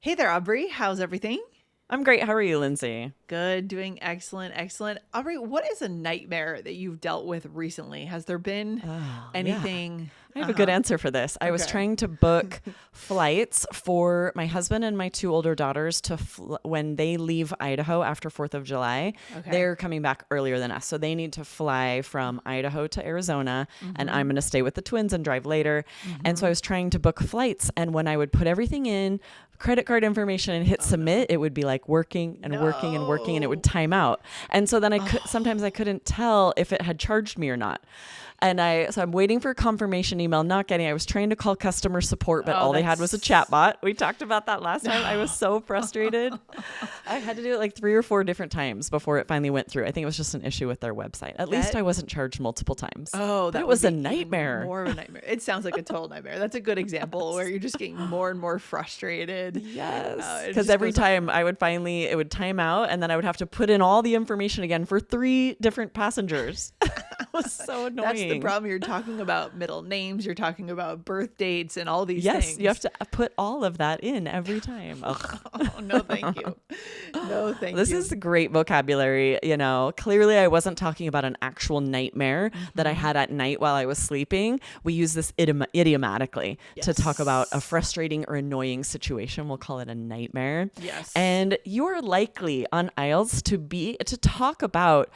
Hey there, Aubrey. How's everything? I'm great. How are you, Lindsay? Good, doing excellent, excellent. Aubrey, what is a nightmare that you've dealt with recently? Has there been Oh, yeah. anything? I have a good answer for this. I was Okay. trying to book flights for my husband and my two older daughters to when they leave Idaho after 4th of July. Okay. They're coming back earlier than us. So they need to fly from Idaho to Arizona, and Mm-hmm. I'm going to stay with the twins and drive later. And so Mm-hmm. I was trying to book flights, and when I would put everything in, credit card information, and hit Oh no. submit, it would be like working and working and working, and it would No. time out. And so then sometimes I Oh. couldn't tell if it had charged me or not. So I'm waiting for a confirmation email, not getting. I was trying to call customer support, but Oh, all they had was a that's chat bot. We talked about that last time. I was so frustrated. I had to do it like 3 or 4 different times before it finally went through. I think it was just an issue with their website. At least that. I wasn't charged multiple times. Oh, But that it would was a be even nightmare. more of a nightmare. It sounds like a total nightmare. That's a good example where you're just getting more and more frustrated. Yes, It because just every goes on. time it would time out, and then I would have to put in all the information again for 3 different passengers. It was so That's the annoying. problem. You're talking about middle names. You're talking about birth dates and all these Yes, you have things. to put all of that in every time. Ugh. Oh, no, thank you. No, thank This you. is great vocabulary. Clearly I wasn't talking about an actual nightmare that I Mm-hmm. had at night while I was sleeping. We use this idiomatically to talk about a Yes. frustrating or annoying situation. We'll call it a nightmare. Yes. And you're likely on IELTS to talk about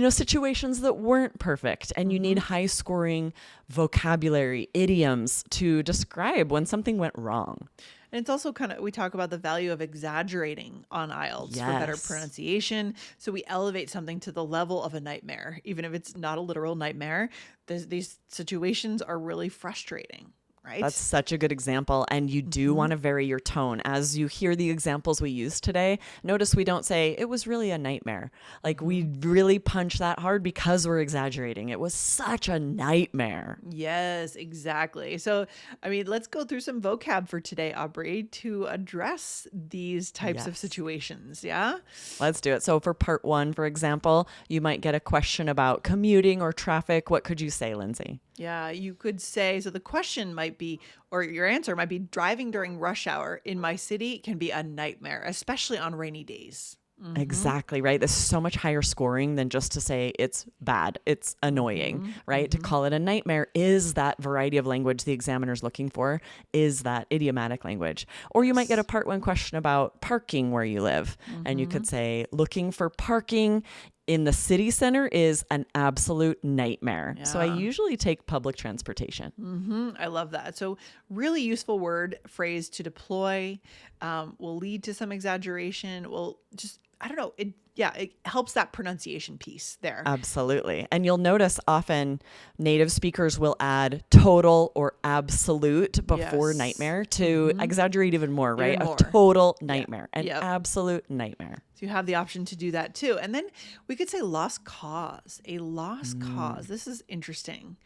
situations that weren't perfect, and you need Hmm. high scoring vocabulary, idioms to describe when something went wrong. And it's also we talk about the value of exaggerating on IELTS for better Yes. pronunciation. So we elevate something to the level of a nightmare, even if it's not a literal nightmare. These situations are really frustrating, That's right? such a good example. And you do Hmm. want to vary your tone. As you hear the examples we use today, notice we don't say, it was really a nightmare. Like, Hmm. we really punch that hard because we're exaggerating. It was such a nightmare. Yes, exactly. So, I mean, let's go through some vocab for today, Aubrey, to address these types of Yes. situations. Yeah. Let's do it. So, for part 1, for example, you might get a question about commuting or traffic. What could you say, Lindsay? Yeah, you could say so. The question might be, or your answer might be, driving during rush hour in my city can be a nightmare, especially on rainy days. Mm-hmm. Exactly, right? This is so much higher scoring than just to say it's bad, it's annoying, Mm-hmm. right? To Mm-hmm. call it a nightmare is that variety of language the examiner's looking for, is that idiomatic language. Or you might get a Yes. part 1 question about parking where you live, and you Mm-hmm. could say, looking for parking in the city center is an absolute nightmare. So I Yeah. usually take public transportation. Mm-hmm. I love that. So, really useful word phrase to deploy. Will lead to some exaggeration. Will just, I don't know. It helps that pronunciation piece there. Absolutely. And you'll notice often native speakers will add total or absolute before Yes. nightmare to Mm-hmm. exaggerate even more, right? Even A more. total Yeah. nightmare, an Yep. absolute nightmare. So you have the option to do that too. And then we could say lost cause, a lost cause. This is interesting.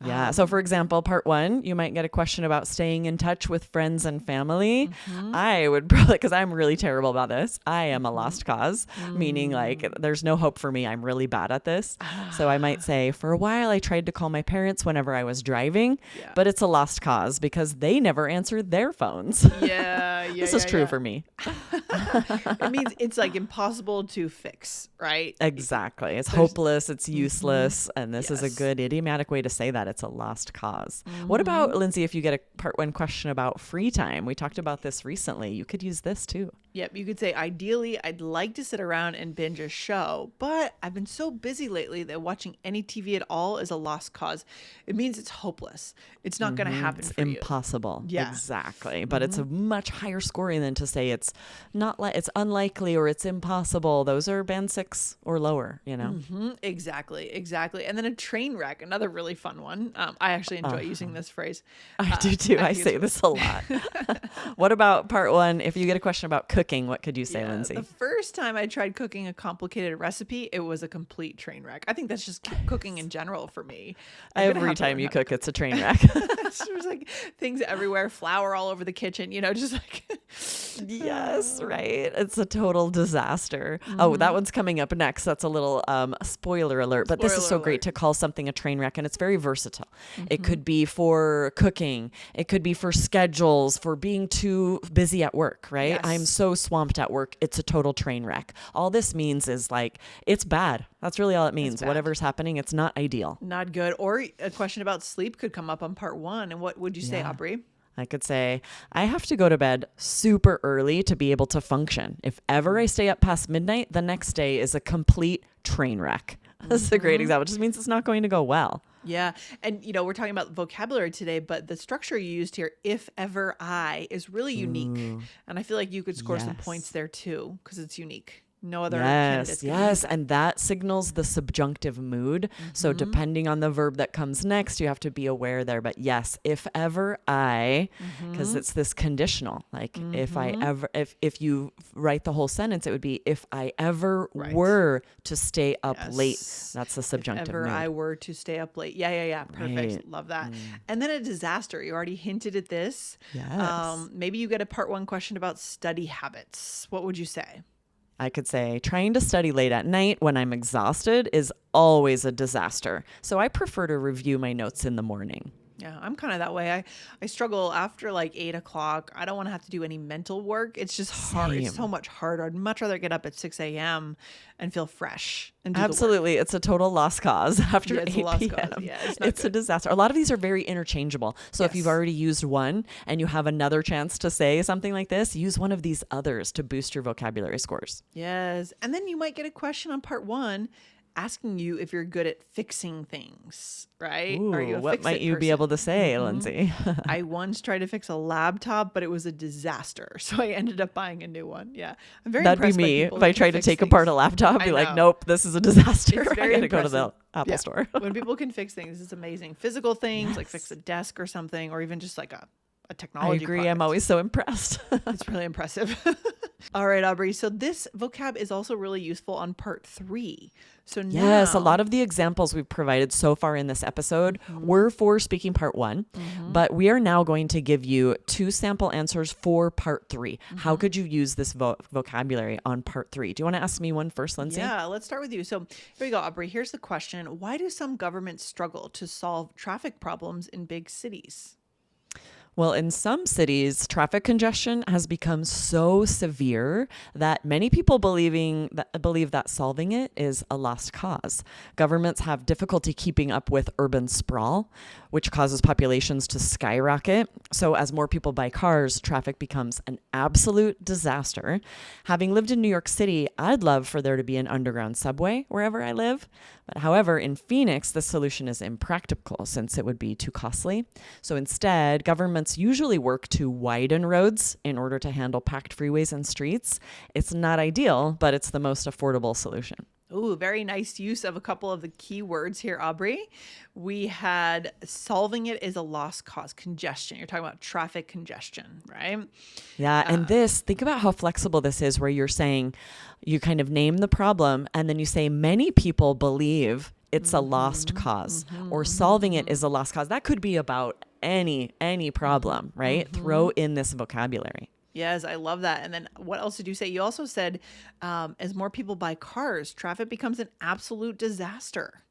Yeah. So, for Um, example, part 1, you might get a question about staying in touch with friends and family. mhm, I would probably, because I'm really terrible about this, I am a mhm, lost cause, meaning like mm. there's no hope for me. I'm really bad at this. So, I might Ah, say, for a while, I tried to call my parents whenever I was driving, yeah. but it's a lost cause because they never answered their phones. Yeah, yeah, This is yeah, true yeah. for me. It means it's like impossible to fix, right? Exactly. It's There's, hopeless, it's mhm, useless, and this is a yes. good idiomatic way to say that it's a lost cause. What Hmm. about, Lindsay, if you get a part 1 question about free time? We talked about this recently. You could use this too. Yep, you could say, ideally, I'd like to sit around and binge a show, but I've been so busy lately that watching any TV at all is a lost cause. It means it's hopeless. It's not going to happen It's for you. impossible. Yeah. Exactly. But it's Hmm. a much higher scoring than to say it's not like it's unlikely or it's impossible. Those are band 6 or lower. Hmm. Exactly, exactly. And then a train wreck, another really fun one. I actually enjoy using this phrase. I do too. I I think say this a lot. What about part 1? If you get a question about cooking, what could you say, Yeah, the Lindsay? first time I tried cooking a complicated recipe, it was a complete train wreck. I think that's just cooking in general for me. I'm gonna Every have to time learn you how to cook, cook. it's a train wreck. There's like things everywhere, flour all over the kitchen, just like Yes, right. It's a total disaster. Oh, that one's coming up next. That's a little spoiler alert, but this is Spoiler so great alert. to call something a train wreck, and it's very versatile. It could be for cooking, it could be for schedules, for being too busy at work, right? I'm Yes. so swamped at work, it's a total train wreck. All this means is like, it's bad. That's really all it means. bad. Whatever's happening, it's not ideal. Not good. Or a question about sleep could come up on part one. And what would you say, Yeah. Aubrey? I could say, I have to go to bed super early to be able to function. If ever I stay up past midnight, the next day is a complete train wreck. That's a great example. It just means it's not going to go well. Yeah. And, we're talking about vocabulary today, but the structure you used here, if ever I, is really unique. And I feel like you could score some Yes. points there too, because it's unique. No other Yes, candidates can use yes. that. And that signals the subjunctive mood. So depending on the verb that comes next, you have to be aware there. But yes, if ever I, because it's this conditional, like if I ever, if you write the whole sentence, it would be if I ever Right. were to stay up late. Yes. That's the If subjunctive ever mood. I were to stay up late. Yeah. Perfect. Right. Love that. And then a disaster. You already hinted at this. Yes. Maybe you get a part one question about study habits. What would you say? I could say trying to study late at night when I'm exhausted is always a disaster. So I prefer to review my notes in the morning. Yeah, I'm kind of that way. I struggle after like 8 o'clock. I don't want to have to do any mental work. It's just hard. It's Same. so much harder. I'd much rather get up at 6 a.m. and feel fresh and do the work. Absolutely. It's a total lost cause after Yeah, it's a 8 lost p.m. cause. Yeah, it's not It's a good. disaster. A lot of these are very interchangeable. So if you've Yes. already used one and you have another chance to say something like this, use one of these others to boost your vocabulary scores. Yes. And then you might get a question on part one asking you if you're good at fixing things, right? Are you Ooh, a what fix-it might you be person? able to say, Lindsay? I once tried to fix a laptop, but it was a disaster. So I ended up buying a new one. Yeah. I'm very That'd be impressed by me. people If that I can tried to fix take things. apart a laptop, I be like, know. nope, this is a disaster. It's I very gotta go to the impressive. Apple Yeah. store. When people can fix things, it's amazing. Physical things like fix a desk or something, or even just like a I technology agree. I'm product. always so impressed. It's really impressive. All right, Aubrey. So this vocab is also really useful on part 3. So now, Yes, a lot of the examples we've provided so far in this episode were for speaking part 1, but we are now going to give you 2 sample answers for part 3. How could you use this vocabulary on part 3? Do you want to ask me one first, Lindsay? Yeah, let's start with you. So here we go, Aubrey. Here's the question. Why do some governments struggle to solve traffic problems in big cities? Well, in some cities, traffic congestion has become so severe that many people believe that solving it is a lost cause. Governments have difficulty keeping up with urban sprawl, which causes populations to skyrocket. So as more people buy cars, traffic becomes an absolute disaster. Having lived in New York City, I'd love for there to be an underground subway wherever I live. But however, in Phoenix, the solution is impractical since it would be too costly. So instead, governments usually work to widen roads in order to handle packed freeways and streets. It's not ideal, but it's the most affordable solution. Ooh, very nice use of a couple of the key words here, Aubrey. We had solving it is a lost cause, congestion. You're talking about traffic congestion, right? Yeah. And think about how flexible this is, where you're saying you kind of name the problem and then you say many people believe it's a lost cause or solving it is a lost cause. That could be about any problem, right? Throw in this vocabulary. Yes, I love that. And then what else did you say? You also said as more people buy cars, traffic becomes an absolute disaster,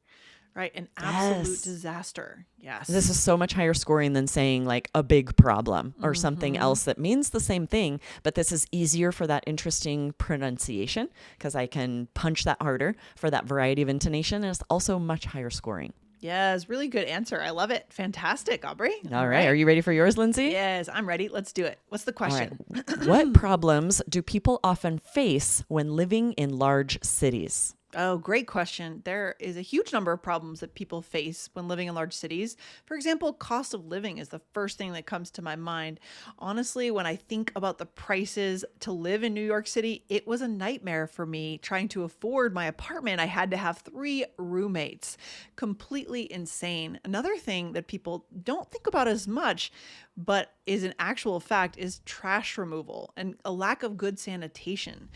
right? An absolute Yes. disaster. Yes. This is so much higher scoring than saying like a big problem or something else that means the same thing, but this is easier for that interesting pronunciation because I can punch that harder for that variety of intonation, and it's also much higher scoring. Yes, really good answer. I love it. Fantastic, Aubrey. All right. Are you ready for yours, Lindsay? Yes, I'm ready. Let's do it. What's the All right. question? What problems do people often face when living in large cities? Oh, great question. There is a huge number of problems that people face when living in large cities. For example, cost of living is the first thing that comes to my mind. Honestly, when I think about the prices to live in New York City, it was a nightmare for me trying to afford my apartment. I had to have 3 roommates. Completely insane. Another thing that people don't think about as much, but is an actual fact, is trash removal and a lack of good sanitation.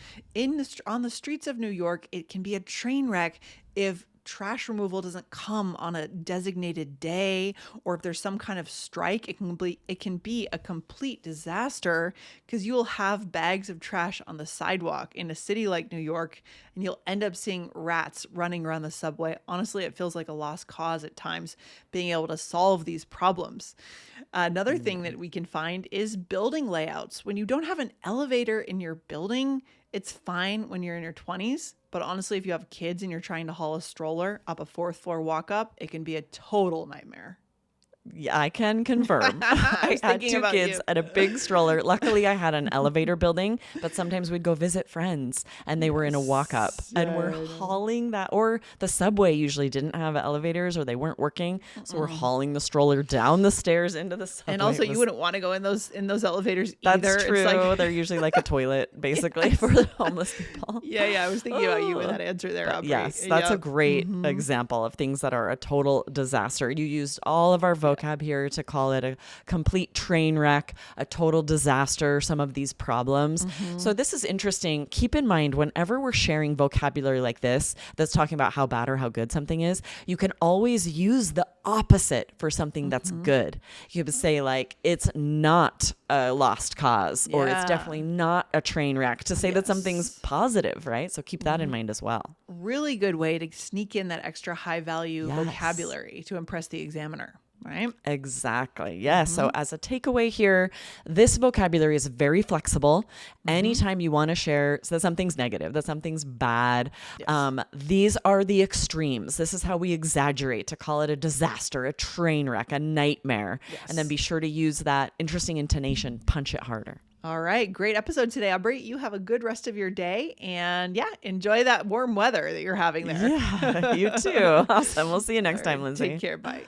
On the streets of New York, it can be a train wreck if trash removal doesn't come on a designated day, or if there's some kind of strike, it can be a complete disaster because you will have bags of trash on the sidewalk in a city like New York, and you'll end up seeing rats running around the subway. Honestly, it feels like a lost cause at times being able to solve these problems. Another thing that we can find is building layouts. When you don't have an elevator in your building, it's fine when you're in your 20s. But honestly, if you have kids and you're trying to haul a stroller up a fourth floor walk up, it can be a total nightmare. Yeah, I can confirm. I had two kids and a big stroller. Luckily, I had an elevator building, but sometimes we'd go visit friends and they were in a walk up and we're hauling that, or the subway usually didn't have elevators or they weren't working. So we're hauling the stroller down the stairs into the subway. And also you wouldn't want to go in those elevators either. That's true. It's like... They're usually like a toilet basically for the homeless people. Yeah. I was thinking about you with that answer there, Aubrey. Yes, that's a great example of things that are a total disaster. You used all of our vocab here to call it a complete train wreck, a total disaster, some of these problems. So this is interesting. Keep in mind, whenever we're sharing vocabulary like this, that's talking about how bad or how good something is, you can always use the opposite for something that's good. You could say like, it's not a lost cause, or it's definitely not a train wreck, to say that something's positive, right? So keep that in mind as well. Really good way to sneak in that extra high value vocabulary to impress the examiner. Right? Exactly. Yes. So as a takeaway here, this vocabulary is very flexible. Anytime you want to share that something's negative, that something's bad, these are the extremes. This is how we exaggerate to call it a disaster, a train wreck, a nightmare. And then be sure to use that interesting intonation, punch it harder. All right. Great episode today, Aubrey. You have a good rest of your day. And enjoy that warm weather that you're having there. Yeah, you too. Awesome. We'll see you next time, Lindsay. Take care. Bye.